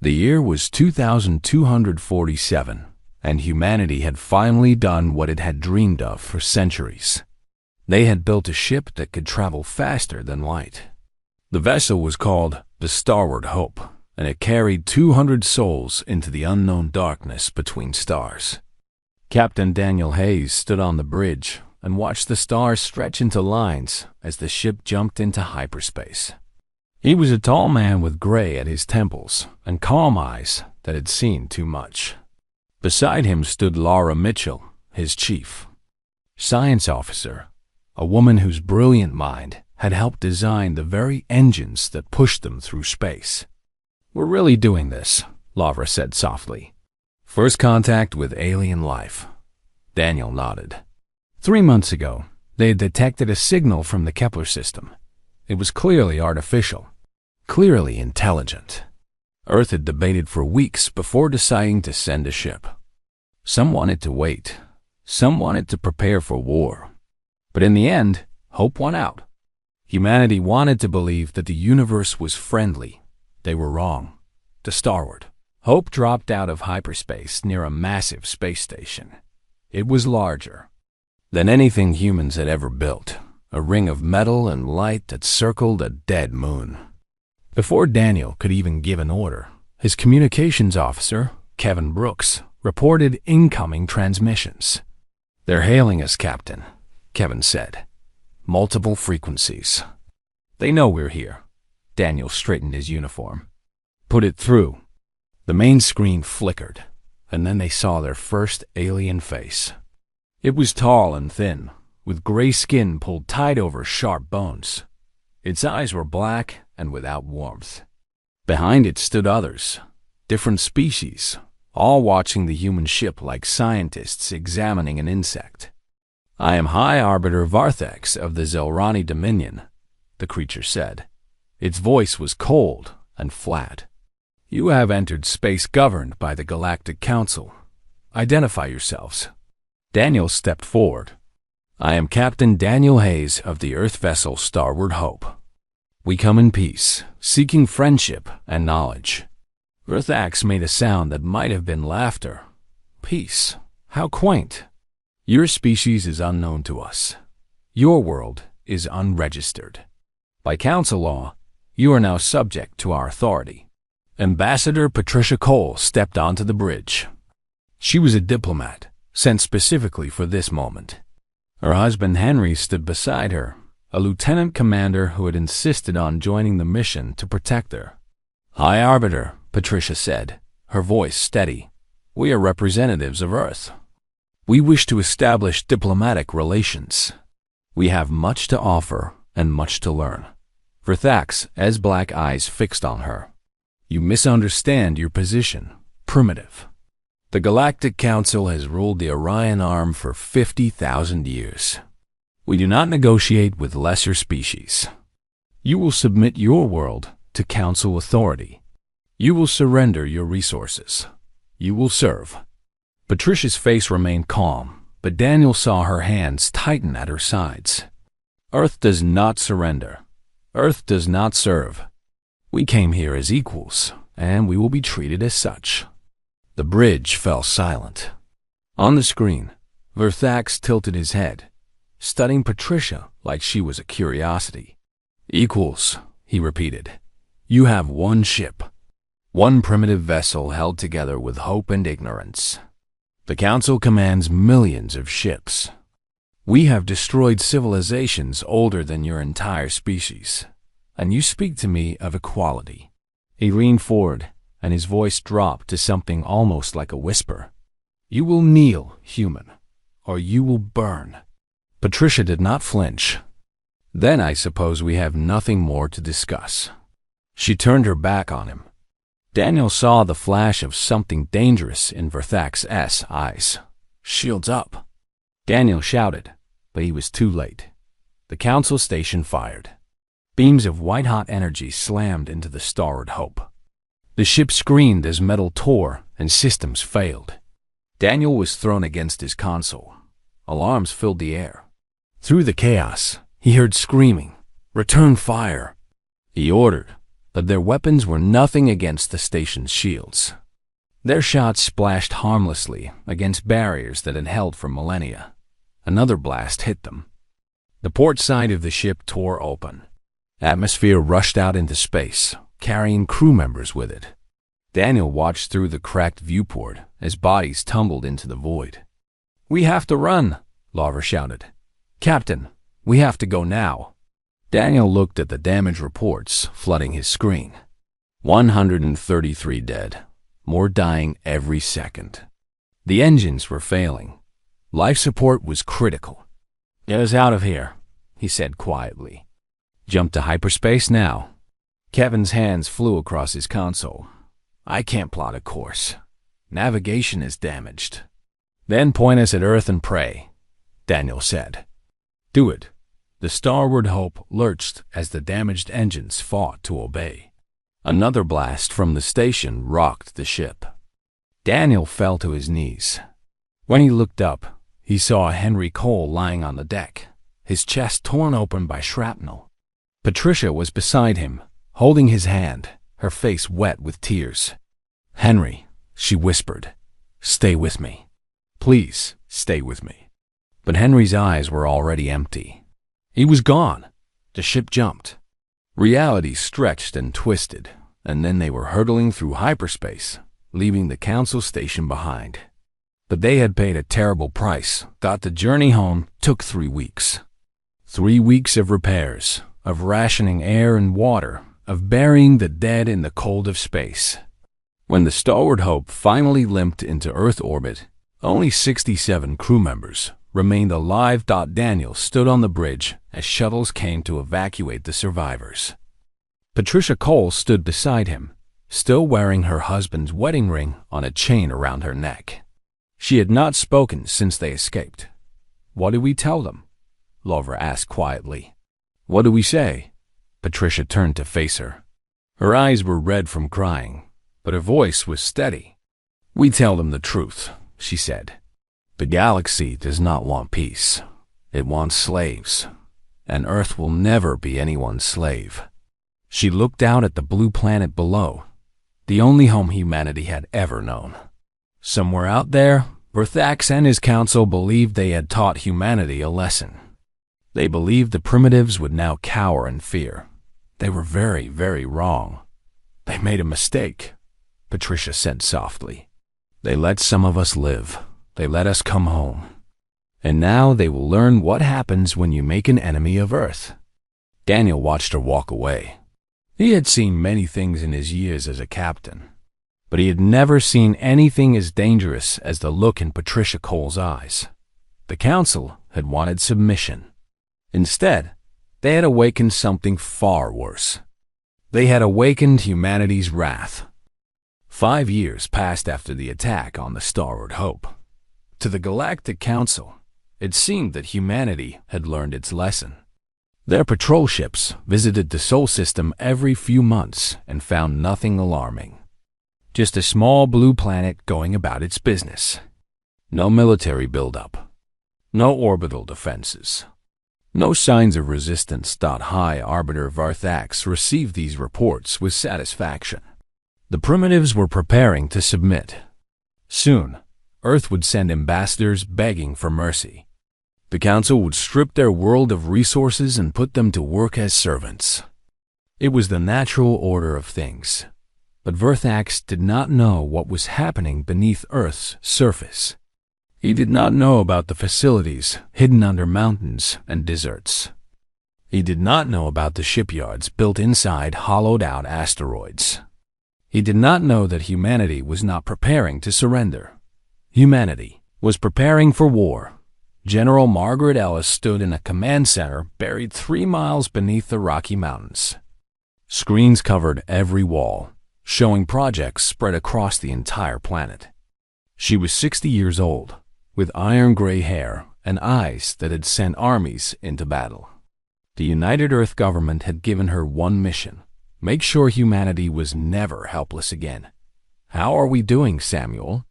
The year was 2247, and humanity had finally done what it had dreamed of for centuries. They had built a ship that could travel faster than light. The vessel was called the Starward Hope, and it carried 200 souls into the unknown darkness between stars. Captain Daniel Hayes stood on the bridge and watched the stars stretch into lines as the ship jumped into hyperspace. He was a tall man with gray at his temples and calm eyes that had seen too much. Beside him stood Laura Mitchell, his chief science officer, a woman whose brilliant mind had helped design the very engines that pushed them through space. "We're really doing this," Laura said softly. "First contact with alien life." Daniel nodded. 3 months ago, they had detected a signal from the Kepler system. It was clearly artificial, clearly intelligent. Earth had debated for weeks before deciding to send a ship. Some wanted to wait. Some wanted to prepare for war. But in the end, hope won out. Humanity wanted to believe that the universe was friendly. They were wrong. To starward, hope dropped out of hyperspace near a massive space station. It was larger than anything humans had ever built, a ring of metal and light that circled a dead moon. Before Daniel could even give an order, his communications officer, Kevin Brooks, reported incoming transmissions. "They're hailing us, Captain," Kevin said. "Multiple frequencies." "They know we're here." Daniel straightened his uniform. "Put it through." The main screen flickered, and then they saw their first alien face. It was tall and thin, with gray skin pulled tight over sharp bones. Its eyes were black and without warmth. Behind it stood others, different species, all watching the human ship like scientists examining an insect. "I am High Arbiter Varthax of the Zelrani Dominion," the creature said. Its voice was cold and flat. "You have entered space governed by the Galactic Council. Identify yourselves." Daniel stepped forward. "I am Captain Daniel Hayes of the Earth vessel Starward Hope. We come in peace, seeking friendship and knowledge." Varthax made a sound that might have been laughter. "Peace? How quaint. Your species is unknown to us. Your world is unregistered. By council law, you are now subject to our authority." Ambassador Patricia Cole stepped onto the bridge. She was a diplomat, sent specifically for this moment. Her husband Henry stood beside her, a lieutenant commander who had insisted on joining the mission to protect her. "High Arbiter," Patricia said, her voice steady, "we are representatives of Earth. We wish to establish diplomatic relations. We have much to offer and much to learn." Varthax has black eyes fixed on her. "You misunderstand your position, primitive. The Galactic Council has ruled the Orion Arm for 50,000 years. We do not negotiate with lesser species. You will submit your world to Council authority. You will surrender your resources. You will serve." Patricia's face remained calm, but Daniel saw her hands tighten at her sides. "Earth does not surrender. Earth does not serve. We came here as equals, and we will be treated as such." The bridge fell silent. On the screen, Varthax tilted his head, studying Patricia like she was a curiosity. "Equals," he repeated. "You have one ship, one primitive vessel held together with hope and ignorance. The Council commands millions of ships. We have destroyed civilizations older than your entire species, and you speak to me of equality." He leaned forward, and his voice dropped to something almost like a whisper. "You will kneel, human, or you will burn." Patricia did not flinch. "Then I suppose we have nothing more to discuss." She turned her back on him. Daniel saw the flash of something dangerous in Varthax's eyes. "Shields up!" Daniel shouted, but he was too late. The Council station fired. Beams of white-hot energy slammed into the Starward Hope. The ship screamed as metal tore and systems failed. Daniel was thrown against his console. Alarms filled the air. Through the chaos, he heard screaming, "Return fire!" He ordered, but their weapons were nothing against the station's shields. Their shots splashed harmlessly against barriers that had held for millennia. Another blast hit them. The port side of the ship tore open. Atmosphere rushed out into space, carrying crew members with it. Daniel watched through the cracked viewport as bodies tumbled into the void. "We have to run," Lawver shouted. "Captain, we have to go now." Daniel looked at the damage reports flooding his screen. 133 dead, more dying every second. The engines were failing. Life support was critical. "Get us out of here," he said quietly. "Jump to hyperspace now." Kevin's hands flew across his console. "I can't plot a course. Navigation is damaged." "Then point us at Earth and pray," Daniel said. "Do it." The Starward Hope lurched as the damaged engines fought to obey. Another blast from the station rocked the ship. Daniel fell to his knees. When he looked up, he saw Henry Cole lying on the deck, his chest torn open by shrapnel. Patricia was beside him, holding his hand, her face wet with tears. "Henry," she whispered, "stay with me. Please, stay with me." But Henry's eyes were already empty. He was gone. The ship jumped. Reality stretched and twisted, and then they were hurtling through hyperspace, leaving the council station behind. But they had paid a terrible price. The journey home took 3 weeks. 3 weeks of repairs, of rationing air and water, of burying the dead in the cold of space. When the Starward Hope finally limped into Earth orbit, only 67 crew members remained alive. Daniel stood on the bridge as shuttles came to evacuate the survivors. Patricia Cole stood beside him, still wearing her husband's wedding ring on a chain around her neck. She had not spoken since they escaped. "What do we tell them?" Lawver asked quietly. "What do we say?" Patricia turned to face her. Her eyes were red from crying, but her voice was steady. "We tell them the truth," she said. "The galaxy does not want peace. It wants slaves, and Earth will never be anyone's slave." She looked out at the blue planet below, the only home humanity had ever known. Somewhere out there, Verthax and his council believed they had taught humanity a lesson. They believed the primitives would now cower in fear. They were very, very wrong. "They made a mistake," Patricia said softly. "They let some of us live. They let us come home. And now they will learn what happens when you make an enemy of Earth." Daniel watched her walk away. He had seen many things in his years as a captain, but he had never seen anything as dangerous as the look in Patricia Cole's eyes. The council had wanted submission. Instead, they had awakened something far worse. They had awakened humanity's wrath. 5 years passed after the attack on the Starward Hope. To the Galactic Council, it seemed that humanity had learned its lesson. Their patrol ships visited the Sol system every few months and found nothing alarming. Just a small blue planet going about its business. No military buildup. No orbital defenses. No signs of resistance. High Arbiter Verthax received these reports with satisfaction. The primitives were preparing to submit. Soon, Earth would send ambassadors begging for mercy. The Council would strip their world of resources and put them to work as servants. It was the natural order of things. But Verthax did not know what was happening beneath Earth's surface. He did not know about the facilities hidden under mountains and deserts. He did not know about the shipyards built inside hollowed-out asteroids. He did not know that humanity was not preparing to surrender. Humanity was preparing for war. General Margaret Ellis stood in a command center buried 3 miles beneath the Rocky Mountains. Screens covered every wall, showing projects spread across the entire planet. She was 60 years old, with iron-gray hair and eyes that had sent armies into battle. The United Earth government had given her one mission: make sure humanity was never helpless again. "How are we doing, Samuel?"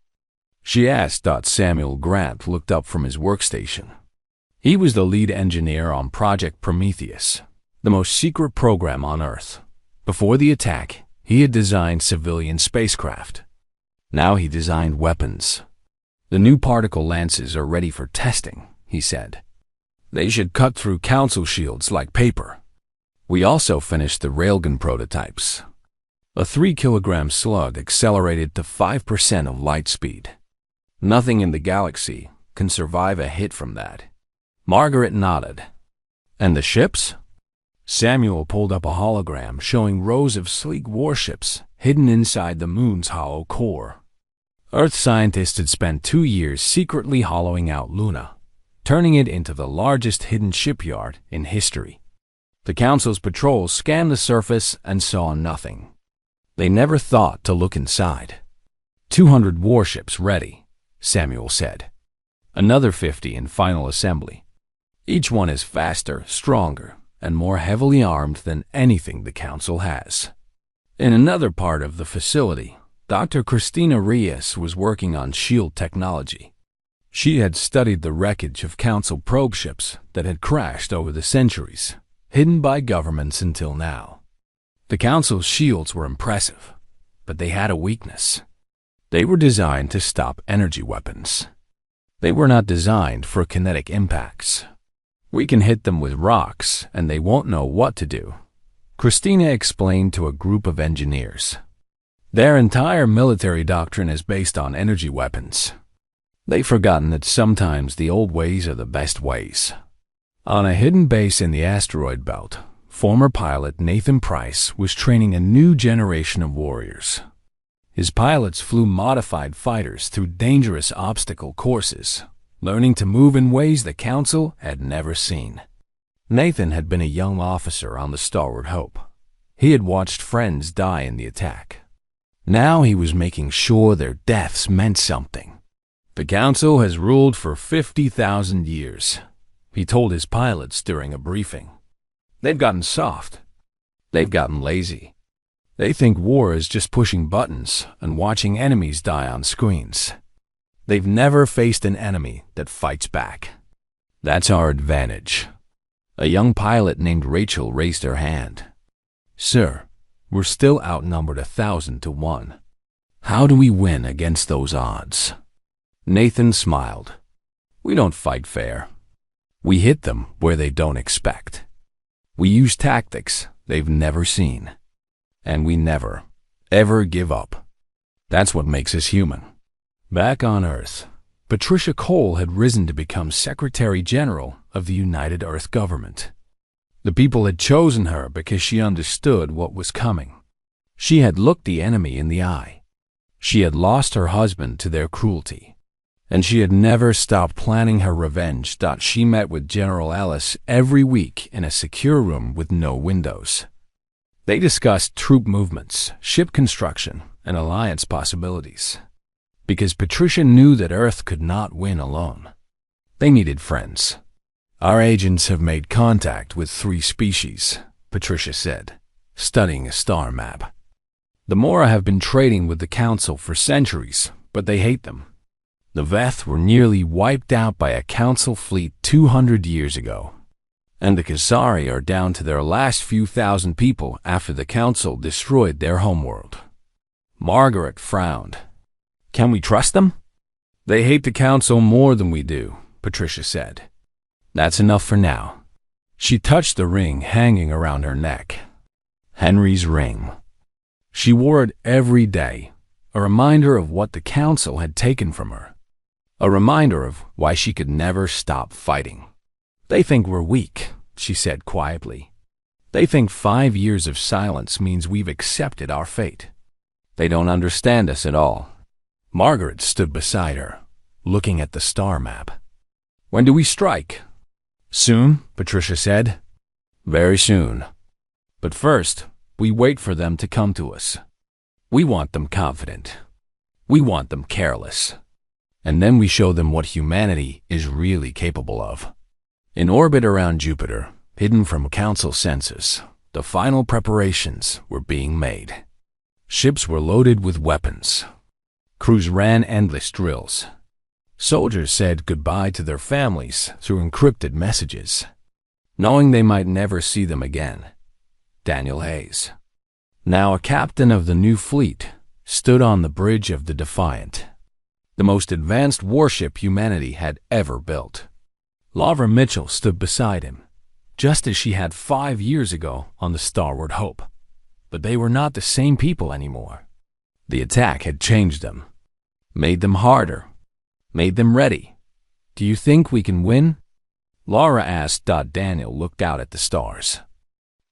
she asked. Samuel Grant looked up from his workstation. He was the lead engineer on Project Prometheus, the most secret program on Earth. Before the attack, he had designed civilian spacecraft. Now he designed weapons. The new particle lances are ready for testing, he said. They should cut through council shields like paper. We also finished the railgun prototypes. A 3-kilogram slug accelerated to 5% of light speed. Nothing in the galaxy can survive a hit from that. Margaret nodded. And the ships? Samuel pulled up a hologram showing rows of sleek warships hidden inside the moon's hollow core. Earth scientists had spent 2 years secretly hollowing out Luna, turning it into the largest hidden shipyard in history. The Council's patrols scanned the surface and saw nothing. They never thought to look inside. 200 warships ready, Samuel said. Another 50 in final assembly. Each one is faster, stronger, and more heavily armed than anything the Council has. In another part of the facility, Dr. Christina Reyes was working on shield technology. She had studied the wreckage of Council probe ships that had crashed over the centuries, hidden by governments until now. The Council's shields were impressive, but they had a weakness. They were designed to stop energy weapons. They were not designed for kinetic impacts. We can hit them with rocks, and they won't know what to do, Christina explained to a group of engineers. Their entire military doctrine is based on energy weapons. They've forgotten that sometimes the old ways are the best ways. On a hidden base in the asteroid belt, former pilot Nathan Price was training a new generation of warriors. His pilots flew modified fighters through dangerous obstacle courses, learning to move in ways the Council had never seen. Nathan had been a young officer on the Starward Hope. He had watched friends die in the attack. Now he was making sure their deaths meant something. The Council has ruled for 50,000 years, he told his pilots during a briefing. They've gotten soft. They've gotten lazy. They think war is just pushing buttons and watching enemies die on screens. They've never faced an enemy that fights back. That's our advantage. A young pilot named Rachel raised her hand. Sir, we're still outnumbered 1,000 to 1. How do we win against those odds? Nathan smiled. We don't fight fair. We hit them where they don't expect. We use tactics they've never seen. And we never, ever give up. That's what makes us human. Back on Earth, Patricia Cole had risen to become Secretary General of the United Earth Government. The people had chosen her because she understood what was coming. She had looked the enemy in the eye. She had lost her husband to their cruelty. And she had never stopped planning her revenge. She met with General Ellis every week in a secure room with no windows. They discussed troop movements, ship construction, and alliance possibilities. Because Patricia knew that Earth could not win alone. They needed friends. Our agents have made contact with 3 species, Patricia said, studying a star map. The Mora have been trading with the Council for centuries, but they hate them. The Veth were nearly wiped out by a Council fleet 200 years ago. And the Khazari are down to their last few thousand people after the Council destroyed their homeworld. Margaret frowned. Can we trust them? They hate the Council more than we do, Patricia said. That's enough for now. She touched the ring hanging around her neck. Henry's ring. She wore it every day, a reminder of what the Council had taken from her. A reminder of why she could never stop fighting. They think we're weak, she said quietly. They think 5 years of silence means we've accepted our fate. They don't understand us at all. Margaret stood beside her, looking at the star map. When do we strike? Soon, Patricia said. Very soon. But first, we wait for them to come to us. We want them confident. We want them careless. And then we show them what humanity is really capable of. In orbit around Jupiter, hidden from Council sensors, the final preparations were being made. Ships were loaded with weapons. Crews ran endless drills. Soldiers said goodbye to their families through encrypted messages, knowing they might never see them again. Daniel Hayes. Now a captain of the new fleet stood on the bridge of the Defiant, the most advanced warship humanity had ever built. Lara Mitchell stood beside him, just as she had 5 years ago on the Starward Hope. But they were not the same people anymore. The attack had changed them, made them harder, made them ready. "Do you think we can win?" Lara asked. Daniel looked out at the stars.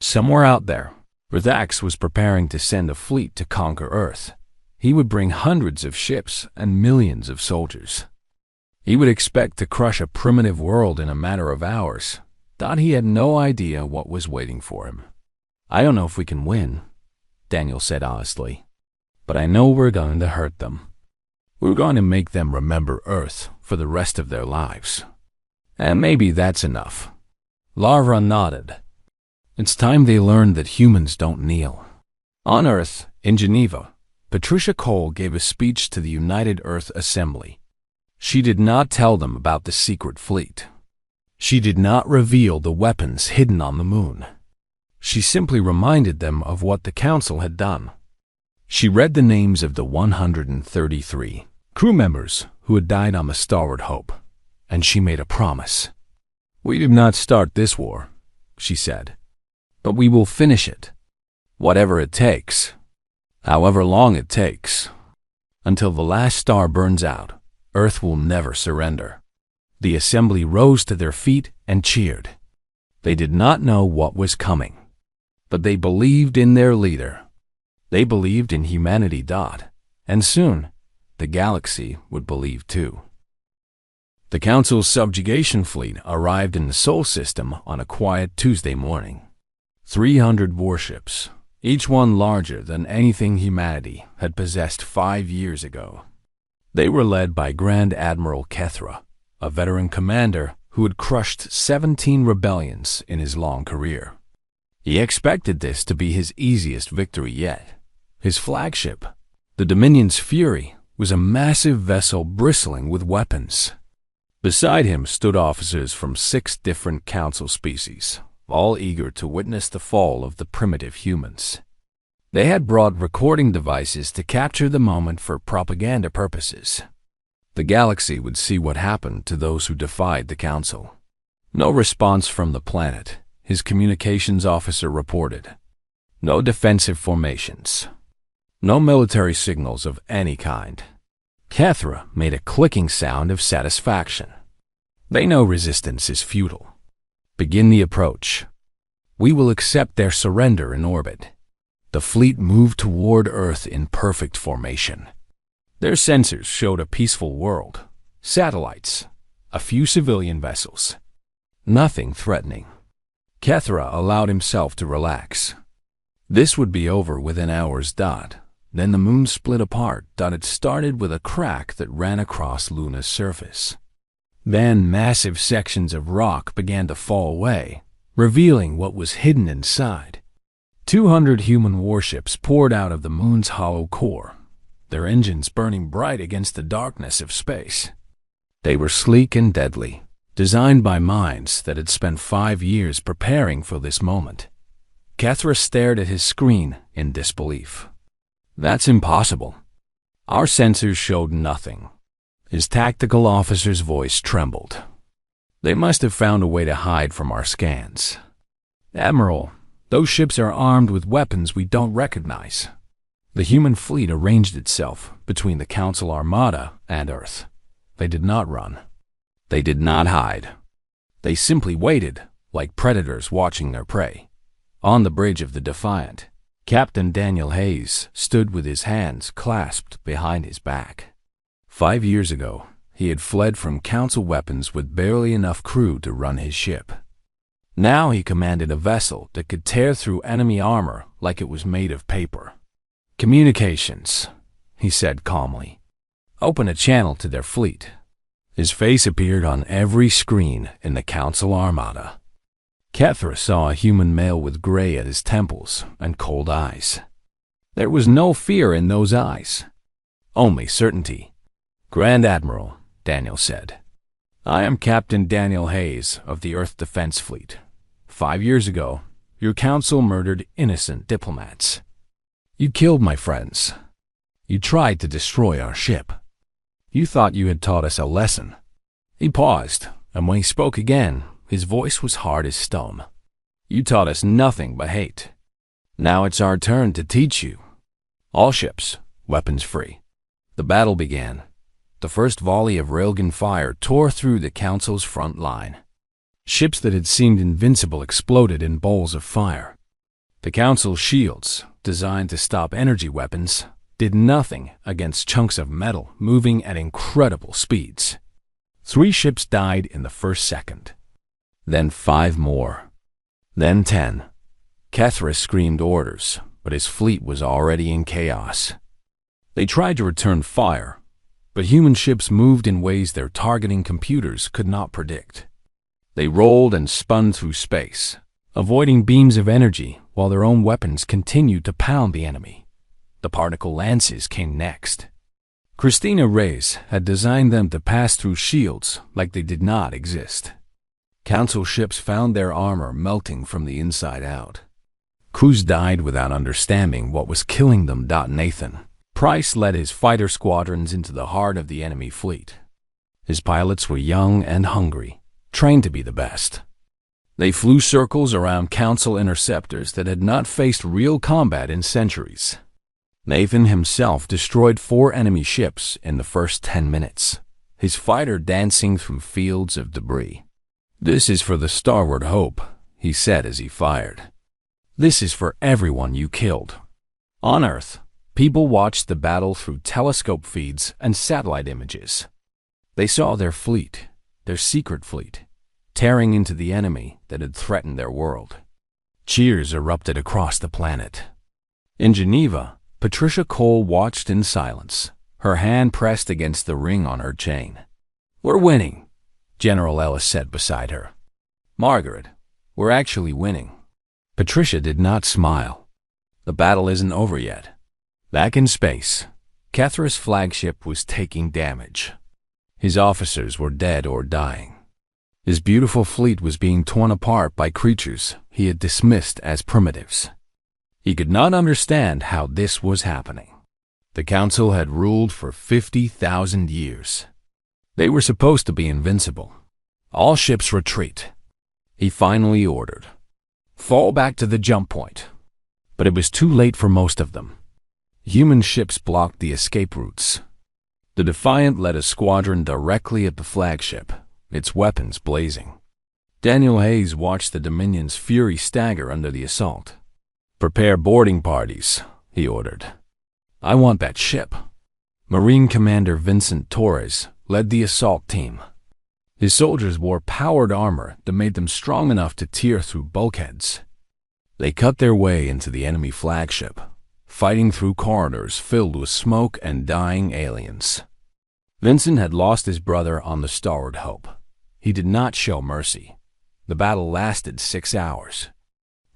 Somewhere out there, Rathax was preparing to send a fleet to conquer Earth. He would bring hundreds of ships and millions of soldiers. He would expect to crush a primitive world in a matter of hours. He had no idea what was waiting for him. "I don't know if we can win," Daniel said honestly, "but I know we're going to hurt them. We're going to make them remember Earth for the rest of their lives. And maybe that's enough." Lara nodded. "It's time they learned that humans don't kneel." On Earth, in Geneva, Patricia Cole gave a speech to the United Earth Assembly. She did not tell them about the secret fleet. She did not reveal the weapons hidden on the moon. She simply reminded them of what the Council had done. She read the names of the 133 crew members who had died on the Starward Hope, and she made a promise. "We did not start this war," she said, "but we will finish it. Whatever it takes. However long it takes. Until the last star burns out, Earth will never surrender." The assembly rose to their feet and cheered. They did not know what was coming, but they believed in their leader. They believed in humanity. And soon, the galaxy would believe too. The Council's subjugation fleet arrived in the Sol system on a quiet Tuesday morning. 300 warships, each one larger than anything humanity had possessed 5 years ago. They were led by Grand Admiral Kethra, a veteran commander who had crushed 17 rebellions in his long career. He expected this to be his easiest victory yet. His flagship, the Dominion's Fury, was a massive vessel bristling with weapons. Beside him stood officers from 6 different Council species, all eager to witness the fall of the primitive humans. They had brought recording devices to capture the moment for propaganda purposes. The galaxy would see what happened to those who defied the Council. No response from the planet, his communications officer reported. No defensive formations. No military signals of any kind. Kethra made a clicking sound of satisfaction. "They know resistance is futile. Begin the approach. We will accept their surrender in orbit." The fleet moved toward Earth in perfect formation. Their sensors showed a peaceful world, satellites, a few civilian vessels. Nothing threatening. Kethra allowed himself to relax. This would be over within hours. Then the moon split apart. It started with a crack that ran across Luna's surface. Then massive sections of rock began to fall away, revealing what was hidden inside. 200 human warships poured out of the moon's hollow core, their engines burning bright against the darkness of space. They were sleek and deadly, designed by minds that had spent 5 years preparing for this moment. Kethra stared at his screen in disbelief. "That's impossible. Our sensors showed nothing." His tactical officer's voice trembled. "They must have found a way to hide from our scans. Admiral, those ships are armed with weapons we don't recognize." The human fleet arranged itself between the Council Armada and Earth. They did not run. They did not hide. They simply waited, like predators watching their prey. On the bridge of the Defiant, Captain Daniel Hayes stood with his hands clasped behind his back. 5 years ago, he had fled from Council weapons with barely enough crew to run his ship. Now he commanded a vessel that could tear through enemy armor like it was made of paper. "Communications," he said calmly. "Open a channel to their fleet." His face appeared on every screen in the Council Armada. Kethra saw a human male with gray at his temples and cold eyes. There was no fear in those eyes, only certainty. "Grand Admiral," Daniel said, "I am Captain Daniel Hayes of the Earth Defense Fleet. 5 years ago, your Council murdered innocent diplomats. You killed my friends. You tried to destroy our ship. You thought you had taught us a lesson." He paused, and when he spoke again, his voice was hard as stone. "You taught us nothing but hate. Now it's our turn to teach you. All ships, weapons free." The battle began. The first volley of railgun fire tore through the Council's front line. Ships that had seemed invincible exploded in bowls of fire. The Council's shields, designed to stop energy weapons, did nothing against chunks of metal moving at incredible speeds. 3 ships died in the first second. Then 5 more. Then 10. Kethra screamed orders, but his fleet was already in chaos. They tried to return fire, but human ships moved in ways their targeting computers could not predict. They rolled and spun through space, avoiding beams of energy while their own weapons continued to pound the enemy. The particle lances came next. Christina Reyes had designed them to pass through shields like they did not exist. Council ships found their armor melting from the inside out. Crews died without understanding what was killing them. Nathan Price led his fighter squadrons into the heart of the enemy fleet. His pilots were young and hungry, trained to be the best. They flew circles around Council interceptors that had not faced real combat in centuries. Nathan himself destroyed 4 enemy ships in the first 10 minutes, his fighter dancing through fields of debris. "This is for the Starward Hope," he said as he fired. "This is for everyone you killed." On Earth, people watched the battle through telescope feeds and satellite images. They saw their fleet, their secret fleet, tearing into the enemy that had threatened their world. Cheers erupted across the planet. In Geneva, Patricia Cole watched in silence, her hand pressed against the ring on her chain. "We're winning," General Ellis said beside her. "Margaret, we're actually winning." Patricia did not smile. "The battle isn't over yet." Back in space, Kethra's flagship was taking damage. His officers were dead or dying. His beautiful fleet was being torn apart by creatures he had dismissed as primitives. He could not understand how this was happening. The Council had ruled for 50,000 years. They were supposed to be invincible. "All ships retreat," he finally ordered. "Fall back to the jump point." But it was too late for most of them. Human ships blocked the escape routes. The Defiant led a squadron directly at the flagship, its weapons blazing. Daniel Hayes watched the Dominion's fury stagger under the assault. "Prepare boarding parties," he ordered. "I want that ship." Marine Commander Vincent Torres led the assault team. His soldiers wore powered armor that made them strong enough to tear through bulkheads. They cut their way into the enemy flagship, fighting through corridors filled with smoke and dying aliens. Vincent had lost his brother on the Starward Hope. He did not show mercy. The battle lasted 6 hours.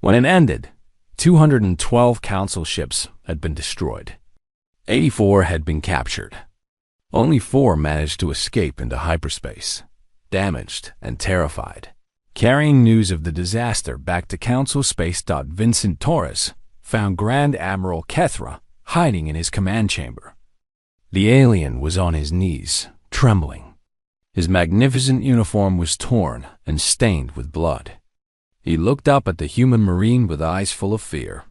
When it ended, 212 Council ships had been destroyed. 84 had been captured. Only 4 managed to escape into hyperspace, damaged and terrified. Carrying news of the disaster back to Council space. Vincent Torres found Grand Admiral Kethra hiding in his command chamber. The alien was on his knees, trembling. His magnificent uniform was torn and stained with blood. He looked up at the human marine with eyes full of fear.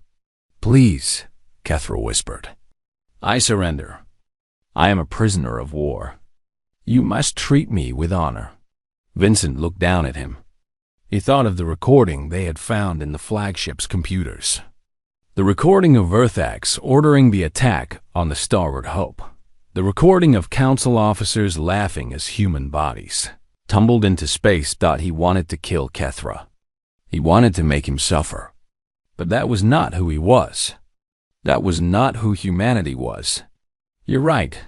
"Please," Kethra whispered. "I surrender. I am a prisoner of war. You must treat me with honor." Vincent looked down at him. He thought of the recording they had found in the flagship's computers. The recording of Earthax ordering the attack on the Starward Hope. The recording of Council officers laughing as human bodies tumbled into space. He wanted to kill Kethra. He wanted to make him suffer. But that was not who he was. That was not who humanity was. "You're right,"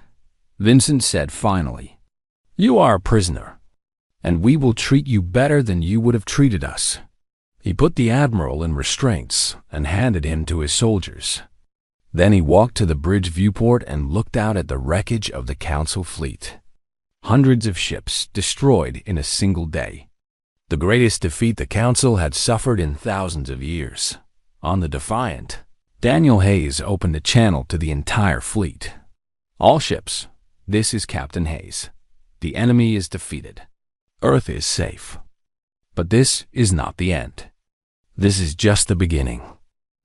Vincent said finally. "You are a prisoner, and we will treat you better than you would have treated us." He put the Admiral in restraints and handed him to his soldiers. Then he walked to the bridge viewport and looked out at the wreckage of the Council fleet. Hundreds of ships destroyed in a single day. The greatest defeat the Council had suffered in thousands of years. On the Defiant, Daniel Hayes opened a channel to the entire fleet. All ships, this is Captain Hayes. The enemy is defeated. Earth is safe. But this is not the end. This is just the beginning.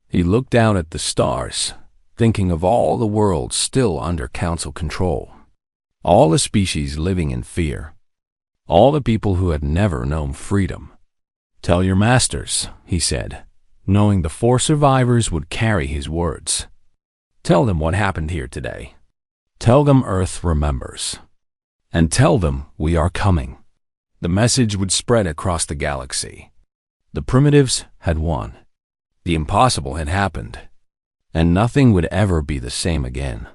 He looked out at the stars, thinking of all the worlds still under Council control. All the species living in fear. All the people who had never known freedom. "Tell your masters," he said, knowing the 4 survivors would carry his words. "Tell them what happened here today. Tell them Earth remembers. And tell them we are coming." The message would spread across the galaxy. The primitives had won. The impossible had happened. And nothing would ever be the same again.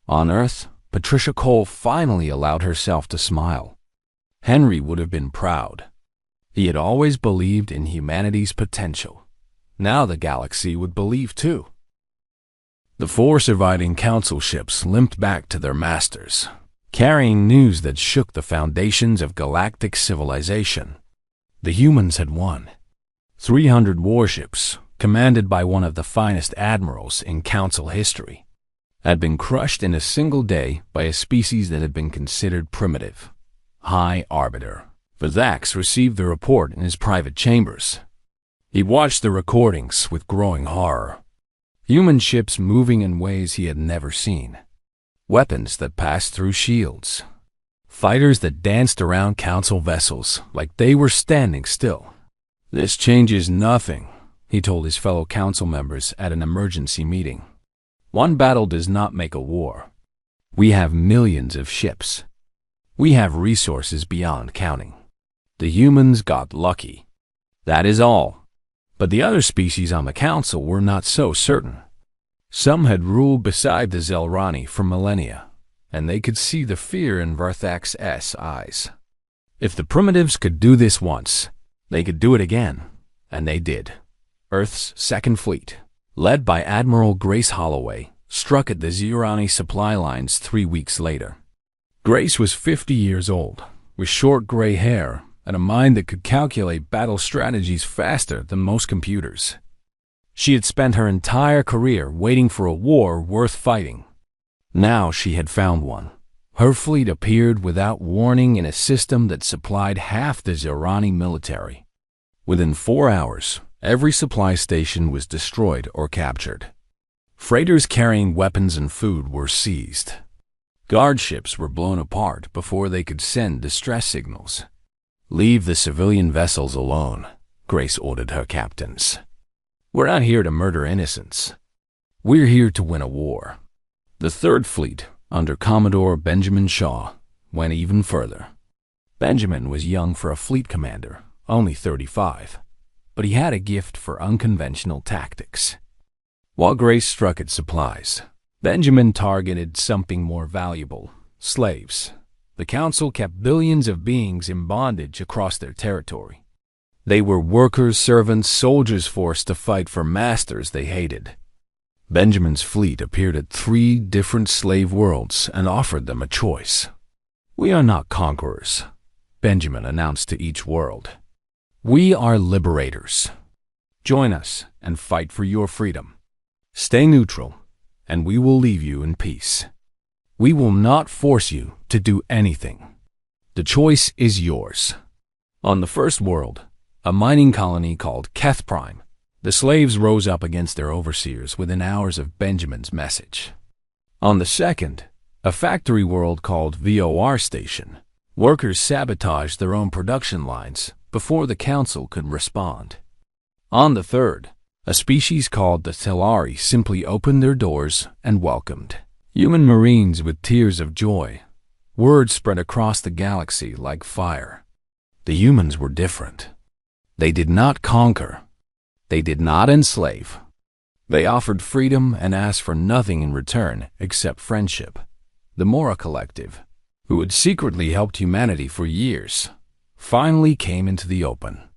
On Earth, Patricia Cole finally allowed herself to smile. Henry would have been proud. He had always believed in humanity's potential. Now the galaxy would believe too. The 4 surviving Council ships limped back to their masters, carrying news that shook the foundations of galactic civilization. The humans had won. 300 warships, commanded by one of the finest admirals in Council history, had been crushed in a single day by a species that had been considered primitive. High Arbiter. Vazax received the report in his private chambers. He watched the recordings with growing horror. Human ships moving in ways he had never seen. Weapons that passed through shields. Fighters that danced around Council vessels like they were standing still. "This changes nothing," he told his fellow Council members at an emergency meeting. "One battle does not make a war. We have millions of ships. We have resources beyond counting. The humans got lucky. That is all." But the other species on the Council were not so certain. Some had ruled beside the Zelrani for millennia, and they could see the fear in Varthax's eyes. If the primitives could do this once, they could do it again, and they did. Earth's Second Fleet, led by Admiral Grace Holloway, struck at the Zelrani supply lines 3 weeks later. Grace was 50 years old, with short gray hair and a mind that could calculate battle strategies faster than most computers. She had spent her entire career waiting for a war worth fighting. Now she had found one. Her fleet appeared without warning in a system that supplied half the Zelrani military. Within 4 hours, every supply station was destroyed or captured. Freighters carrying weapons and food were seized. Guard ships were blown apart before they could send distress signals. "Leave the civilian vessels alone," Grace ordered her captains. "We're not here to murder innocents. We're here to win a war." The Third Fleet, under Commodore Benjamin Shaw, went even further. Benjamin was young for a fleet commander, only 35, but he had a gift for unconventional tactics. While Grace struck at supplies, Benjamin targeted something more valuable: slaves. The Council kept billions of beings in bondage across their territory. They were workers, servants, soldiers forced to fight for masters they hated. Benjamin's fleet appeared at 3 different slave worlds and offered them a choice. "We are not conquerors," Benjamin announced to each world. "We are liberators. Join us and fight for your freedom. Stay neutral, and we will leave you in peace. We will not force you to do anything. The choice is yours." On the first world, a mining colony called Keth Prime, the slaves rose up against their overseers within hours of Benjamin's message. On the second, a factory world called VOR Station, workers sabotaged their own production lines before the Council could respond. On the third, a species called the Telari simply opened their doors and welcomed human marines with tears of joy. Word spread across the galaxy like fire. The humans were different. They did not conquer. They did not enslave. They offered freedom and asked for nothing in return except friendship. The Mora Collective, who had secretly helped humanity for years, finally came into the open.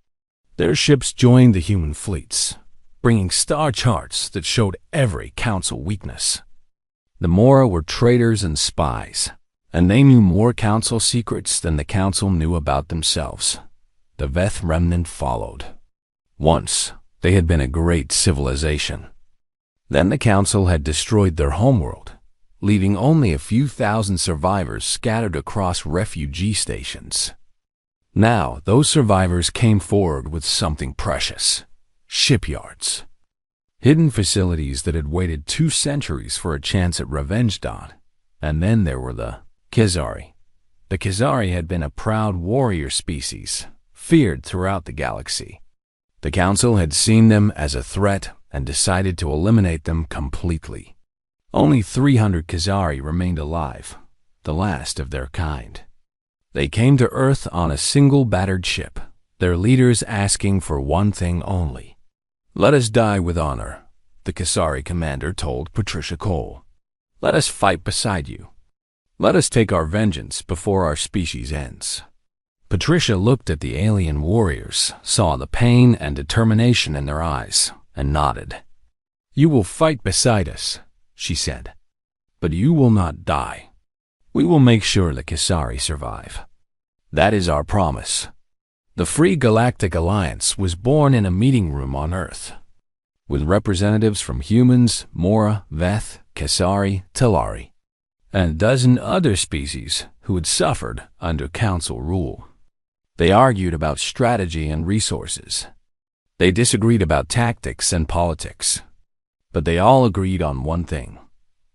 Their ships joined the human fleets, bringing star charts that showed every Council weakness. The Mora were traitors and spies, and they knew more Council secrets than the Council knew about themselves. The Veth remnant followed. Once, they had been a great civilization. Then the Council had destroyed their homeworld, leaving only a few thousand survivors scattered across refugee stations. Now, those survivors came forward with something precious: shipyards. Hidden facilities that had waited 2 centuries for a chance at revenge. And then there were the Khazari. The Khazari had been a proud warrior species, feared throughout the galaxy. The Council had seen them as a threat and decided to eliminate them completely. Only 300 Khazari remained alive, the last of their kind. They came to Earth on a single battered ship, their leaders asking for one thing only. "Let us die with honor," the Khazari commander told Patricia Cole. "Let us fight beside you. Let us take our vengeance before our species ends." Patricia looked at the alien warriors, saw the pain and determination in their eyes, and nodded. "You will fight beside us," she said. "But you will not die. We will make sure the Khazari survive. That is our promise." The Free Galactic Alliance was born in a meeting room on Earth, with representatives from humans, Mora, Veth, Khazari, Talari, and a dozen other species who had suffered under Council rule. They argued about strategy and resources. They disagreed about tactics and politics. But they all agreed on one thing: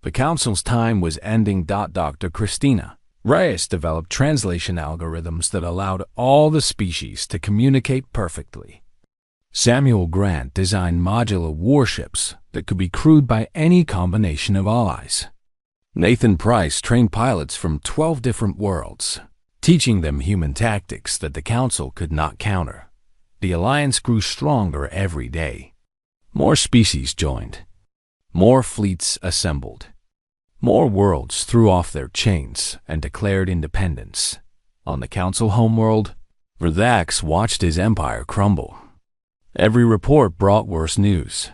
the Council's time was ending. Dr. Christina Reyes developed translation algorithms that allowed all the species to communicate perfectly. Samuel Grant designed modular warships that could be crewed by any combination of allies. Nathan Price trained pilots from 12 different worlds, teaching them human tactics that the Council could not counter. The Alliance grew stronger every day. More species joined. More fleets assembled. More worlds threw off their chains and declared independence. On the Council homeworld, Verthax watched his empire crumble. Every report brought worse news.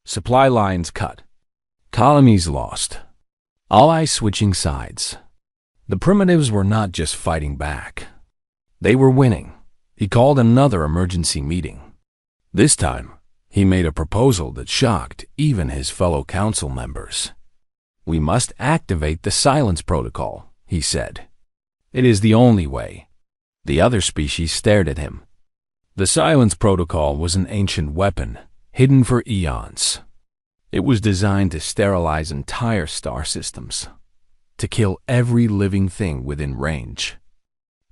Supply lines cut. Colonies lost. Allies switching sides. The primitives were not just fighting back. They were winning. He called another emergency meeting. This time, he made a proposal that shocked even his fellow Council members. "We must activate the silence protocol," he said. "It is the only way." The other species stared at him. The silence protocol was an ancient weapon, hidden for eons. It was designed to sterilize entire star systems, to kill every living thing within range.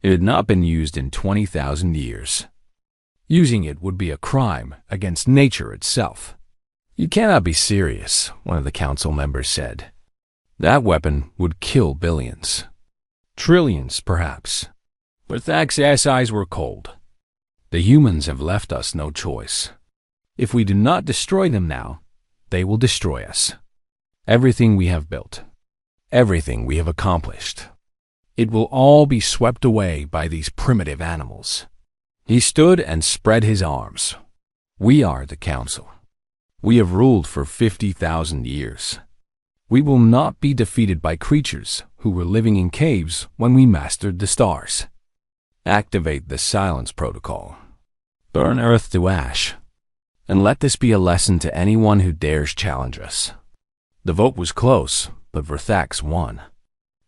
It had not been used in 20,000 years. Using it would be a crime against nature itself. "You cannot be serious," one of the Council members said. "That weapon would kill billions. Trillions, perhaps." But Thax's eyes were cold. "The humans have left us no choice. If we do not destroy them now, they will destroy us. Everything we have built, everything we have accomplished, it will all be swept away by these primitive animals." He stood and spread his arms. "We are the Council. We have ruled for 50,000 years. We will not be defeated by creatures who were living in caves when we mastered the stars. Activate the silence protocol. Burn Earth to ash. And let this be a lesson to anyone who dares challenge us." The vote was close, but Verthax won.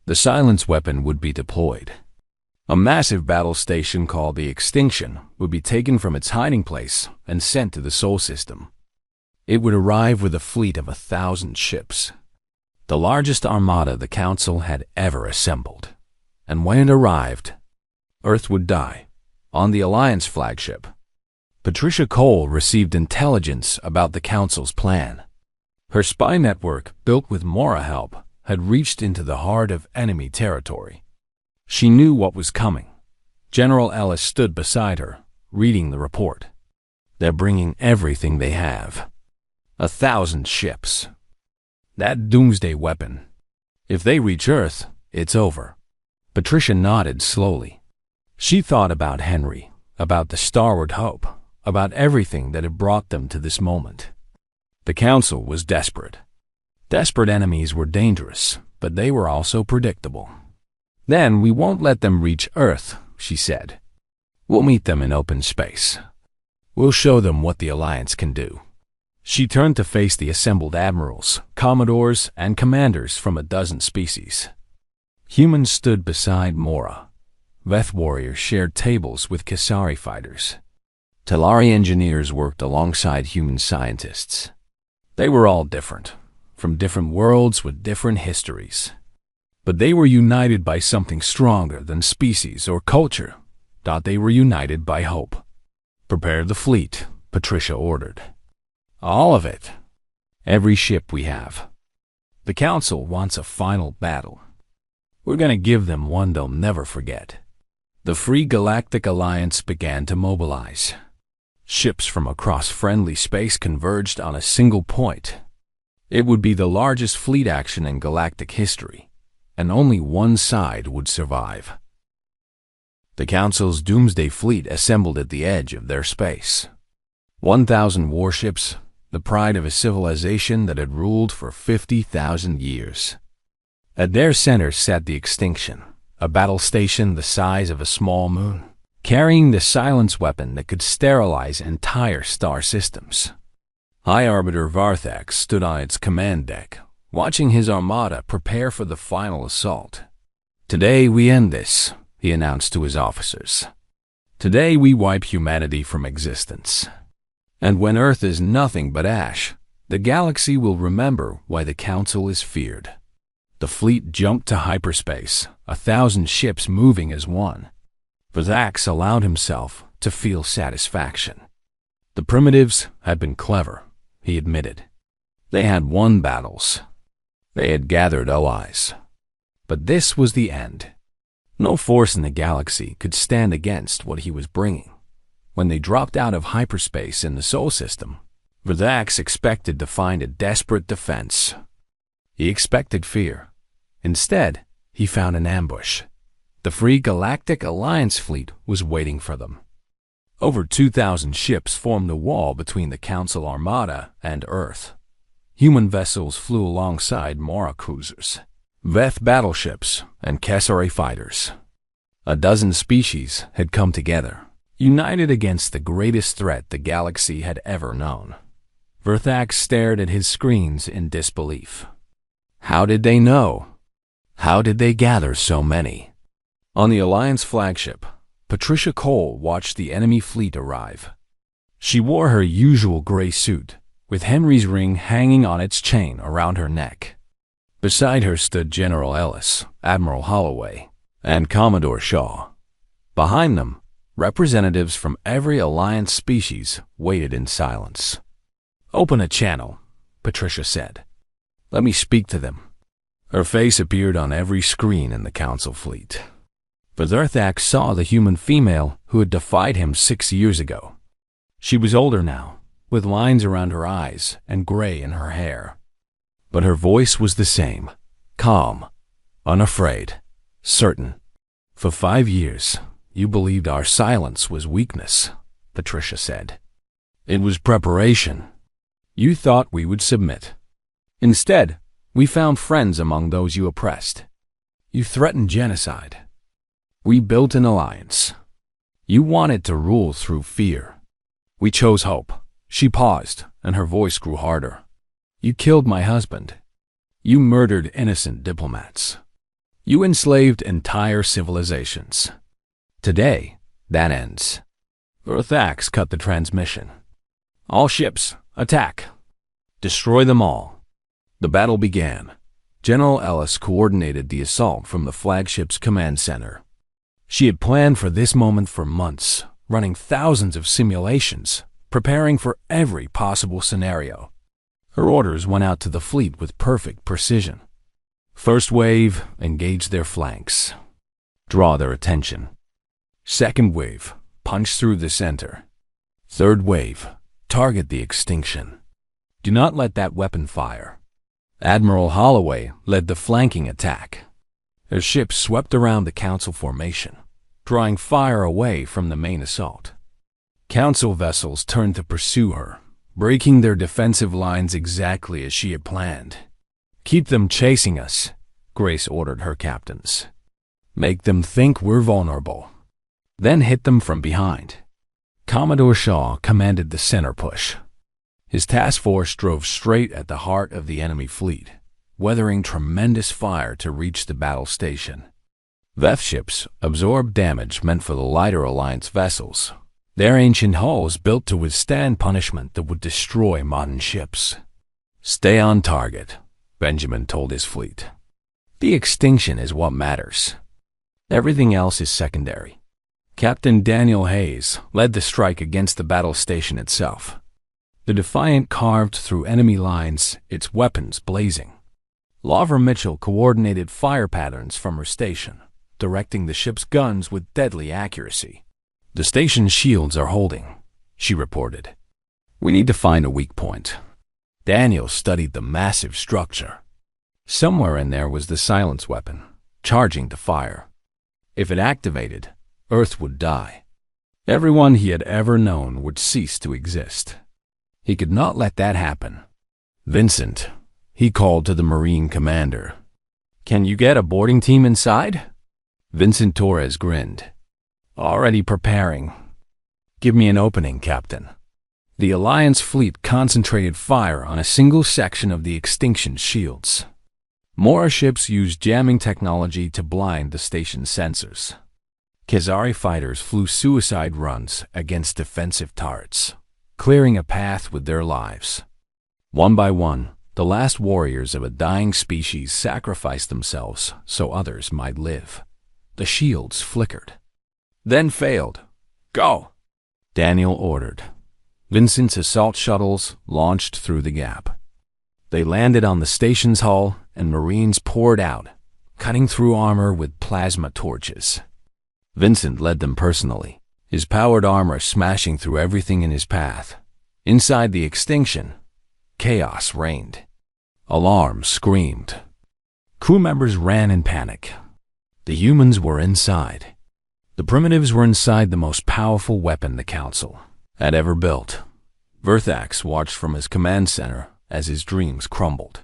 The silence weapon would be deployed. A massive battle station called the Extinction would be taken from its hiding place and sent to the Sol system. It would arrive with a fleet of 1,000 ships, the largest armada the Council had ever assembled. And when it arrived, Earth would die, on the Alliance flagship. Patricia Cole received intelligence about the Council's plan. Her spy network, built with Mora help, had reached into the heart of enemy territory. She knew what was coming. General Ellis stood beside her, reading the report. "They're bringing everything they have. 1,000 ships. That doomsday weapon. If they reach Earth, it's over." Patricia nodded slowly. She thought about Henry, about the Starward Hope, about everything that had brought them to this moment. The Council was desperate. Desperate enemies were dangerous, but they were also predictable. "Then we won't let them reach Earth," she said. "We'll meet them in open space. We'll show them what the Alliance can do." She turned to face the assembled admirals, commodores, and commanders from a dozen species. Humans stood beside Mora. Veth warriors shared tables with Kasari fighters. Talari engineers worked alongside human scientists. They were all different, from different worlds with different histories. But they were united by something stronger than species or culture. They were united by hope. "Prepare the fleet," Patricia ordered. "All of it. Every ship we have. The Council wants a final battle. We're going to give them one they'll never forget." The Free Galactic Alliance began to mobilize. Ships from across friendly space converged on a single point. It would be the largest fleet action in galactic history, and only one side would survive. The Council's Doomsday Fleet assembled at the edge of their space. 1,000 warships, the pride of a civilization that had ruled for 50,000 years. At their center sat the Extinction, a battle station the size of a small moon, carrying the silence weapon that could sterilize entire star systems. High Arbiter Varthax stood on its command deck, watching his armada prepare for the final assault. "Today we end this," he announced to his officers. "Today we wipe humanity from existence. And when Earth is nothing but ash, the galaxy will remember why the Council is feared." The fleet jumped to hyperspace, 1,000 ships moving as one. Varthax allowed himself to feel satisfaction. The primitives had been clever, he admitted. They had won battles. They had gathered allies. But this was the end. No force in the galaxy could stand against what he was bringing. When they dropped out of hyperspace in the Sol system, Varthax expected to find a desperate defense. He expected fear. Instead, he found an ambush. The Free Galactic Alliance fleet was waiting for them. Over 2,000 ships formed a wall between the Council Armada and Earth. Human vessels flew alongside Mora cruisers, Veth battleships, and Kasari fighters. A dozen species had come together, united against the greatest threat the galaxy had ever known. Varthax stared at his screens in disbelief. How did they know? How did they gather so many? On the Alliance flagship, Patricia Cole watched the enemy fleet arrive. She wore her usual gray suit, with Henry's ring hanging on its chain around her neck. Beside her stood General Ellis, Admiral Holloway, and Commodore Shaw. Behind them, representatives from every Alliance species waited in silence. "Open a channel," Patricia said. "Let me speak to them." Her face appeared on every screen in the Council fleet. Varthax saw the human female who had defied him 6 years ago. She was older now, with lines around her eyes and gray in her hair. But her voice was the same, calm, unafraid, certain. "For 5 years, you believed our silence was weakness," Patricia said. "It was preparation. You thought we would submit. Instead, we found friends among those you oppressed. You threatened genocide. We built an alliance. You wanted to rule through fear. We chose hope." She paused, and her voice grew harder. "You killed my husband. You murdered innocent diplomats. You enslaved entire civilizations. Today, that ends." Varthax cut the transmission. "All ships, attack. Destroy them all." The battle began. General Ellis coordinated the assault from the flagship's command center. She had planned for this moment for months, running thousands of simulations, preparing for every possible scenario. Her orders went out to the fleet with perfect precision. First wave, engage their flanks. Draw their attention. Second wave, punch through the center. Third wave, target the Extinction. Do not let that weapon fire. Admiral Holloway led the flanking attack. Her ships swept around the Council formation, drawing fire away from the main assault. Council vessels turned to pursue her, breaking their defensive lines exactly as she had planned. "Keep them chasing us," Grace ordered her captains. "Make them think we're vulnerable. Then hit them from behind." Commodore Shaw commanded the center push. His task force drove straight at the heart of the enemy fleet, weathering tremendous fire to reach the battle station. VEF ships absorbed damage meant for the lighter Alliance vessels, their ancient hulls built to withstand punishment that would destroy modern ships. "Stay on target," Benjamin told his fleet. "The extinction is what matters. Everything else is secondary." Captain Daniel Hayes led the strike against the battle station itself. The Defiant carved through enemy lines, its weapons blazing. Laura Mitchell coordinated fire patterns from her station, directing the ship's guns with deadly accuracy. "The station's shields are holding," she reported. "We need to find a weak point." Daniel studied the massive structure. Somewhere in there was the silence weapon, charging to fire. If it activated, Earth would die. Everyone he had ever known would cease to exist. He could not let that happen. "Vincent," he called to the Marine commander. "Can you get a boarding team inside?" Vincent Torres grinned. "Already preparing." "Give me an opening, Captain." The Alliance fleet concentrated fire on a single section of the extinction shields. More ships used jamming technology to blind the station's sensors. Khazari fighters flew suicide runs against defensive turrets, clearing a path with their lives. One by one, the last warriors of a dying species sacrificed themselves so others might live. The shields flickered, then failed. "Go!" Daniel ordered. Vincent's assault shuttles launched through the gap. They landed on the station's hull, and Marines poured out, cutting through armor with plasma torches. Vincent led them personally, his powered armor smashing through everything in his path. Inside the extinction, chaos reigned. Alarms screamed. Crew members ran in panic. The humans were inside. The primitives were inside the most powerful weapon the Council had ever built. Verthax watched from his command center as his dreams crumbled.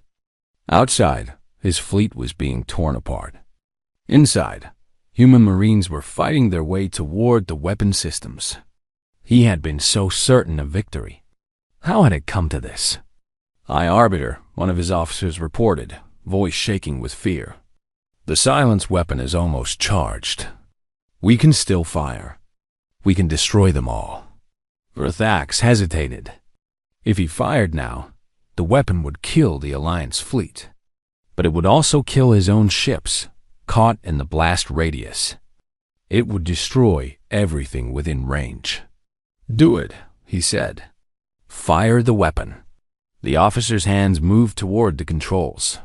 Outside, his fleet was being torn apart. Inside, human Marines were fighting their way toward the weapon systems. He had been so certain of victory. How had it come to this? "High Arbiter," one of his officers reported, voice shaking with fear. "The silence weapon is almost charged. We can still fire. We can destroy them all." Verthax hesitated. If he fired now, the weapon would kill the Alliance fleet. But it would also kill his own ships, caught in the blast radius. It would destroy everything within range. "Do it," he said. "Fire the weapon." The officer's hands moved toward the controls.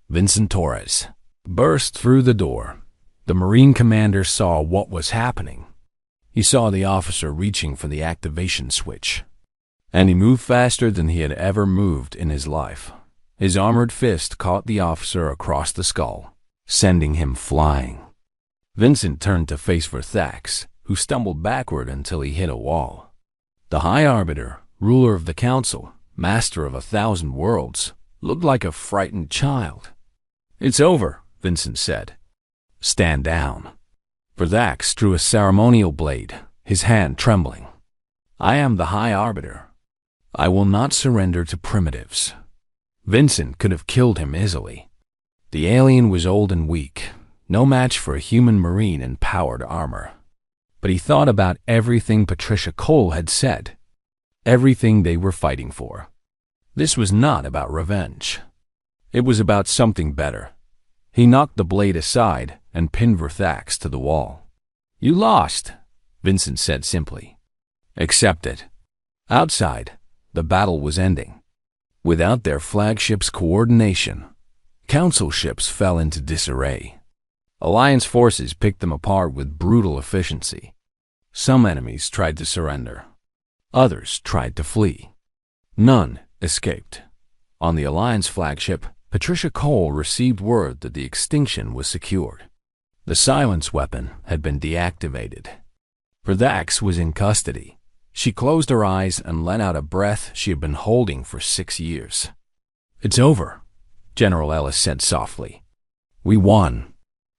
Vincent Torres burst through the door. The Marine commander saw what was happening. He saw the officer reaching for the activation switch. And he moved faster than he had ever moved in his life. His armored fist caught the officer across the skull, sending him flying. Vincent turned to face Verthax, who stumbled backward until he hit a wall. The High Arbiter, ruler of the Council, master of 1,000 worlds, looked like a frightened child. "It's over," Vincent said. "Stand down." Verthax drew a ceremonial blade, his hand trembling. "I am the High Arbiter. I will not surrender to primitives." Vincent could have killed him easily. The alien was old and weak, no match for a human Marine in powered armor. But he thought about everything Patricia Cole had said, everything they were fighting for. This was not about revenge. It was about something better. He knocked the blade aside and pinned Verthax to the wall. "You lost," Vincent said simply. "Accept it." Outside, the battle was ending. Without their flagship's coordination, Council ships fell into disarray. Alliance forces picked them apart with brutal efficiency. Some enemies tried to surrender. Others tried to flee. None escaped. On the Alliance flagship, Patricia Cole received word that the extinction was secured. The silence weapon had been deactivated. Verthax was in custody. She closed her eyes and let out a breath she had been holding for 6 years. "It's over," General Ellis said softly. "We won."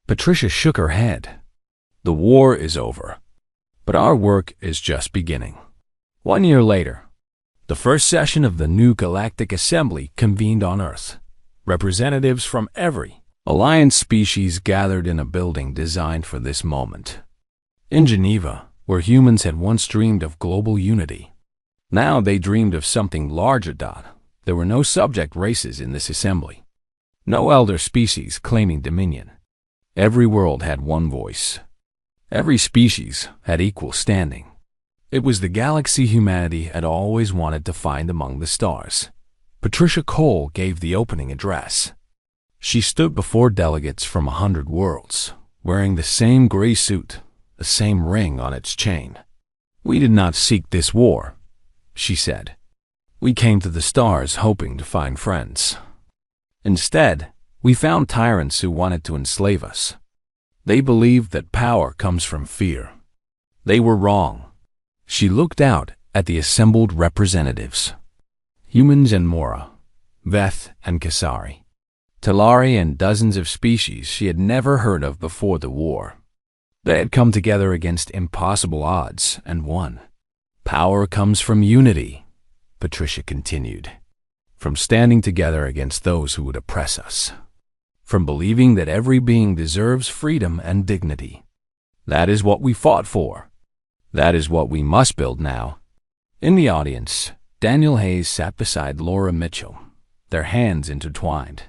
Patricia shook her head. "The war is over, but our work is just beginning." 1 year later, The first session of the new Galactic Assembly convened on Earth. Representatives from every alliance species gathered in a building designed for this moment. In Geneva, where humans had once dreamed of global unity, now they dreamed of something larger. There were no subject races in this assembly. No elder species claiming dominion. Every world had one voice. Every species had equal standing. It was the galaxy humanity had always wanted to find among the stars. Patricia Cole gave the opening address. She stood before delegates from 100 worlds, wearing the same gray suit, the same ring on its chain. "We did not seek this war," she said. "We came to the stars hoping to find friends. Instead, we found tyrants who wanted to enslave us. They believed that power comes from fear. They were wrong." She looked out at the assembled representatives. Humans and Mora, Veth and Kasari, Talari and dozens of species she had never heard of before the war. They had come together against impossible odds and won. "Power comes from unity," Patricia continued. "From standing together against those who would oppress us. From believing that every being deserves freedom and dignity. That is what we fought for. That is what we must build now." In the audience, Daniel Hayes sat beside Laura Mitchell, their hands intertwined.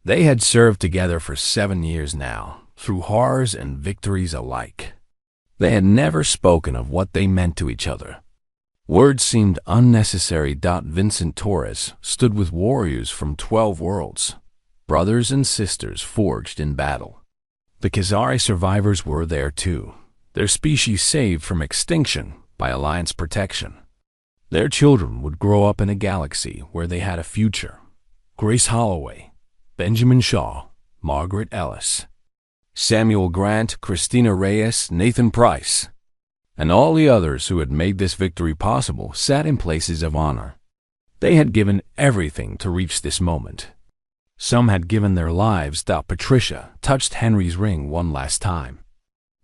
They had served together for 7 years now, through horrors and victories alike. They had never spoken of what they meant to each other. Words seemed unnecessary. Vincent Torres stood with warriors from 12 worlds, brothers and sisters forged in battle. The Khazari survivors were there too, their species saved from extinction by Alliance protection. Their children would grow up in a galaxy where they had a future. Grace Holloway, Benjamin Shaw, Margaret Ellis, Samuel Grant, Christina Reyes, Nathan Price, and all the others who had made this victory possible sat in places of honor. They had given everything to reach this moment. Some had given their lives. Patricia touched Henry's ring one last time.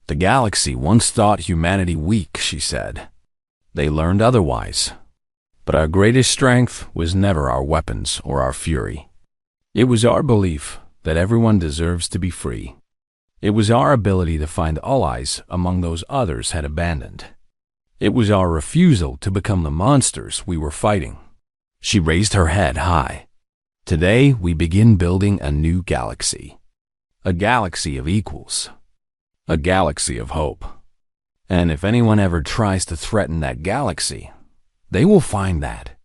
"The galaxy once thought humanity weak," she said. "They learned otherwise. But our greatest strength was never our weapons or our fury. It was our belief that everyone deserves to be free. It was our ability to find allies among those others had abandoned. It was our refusal to become the monsters we were fighting." She raised her head high. "Today we begin building a new galaxy. A galaxy of equals. A galaxy of hope. And if anyone ever tries to threaten that galaxy, they will find that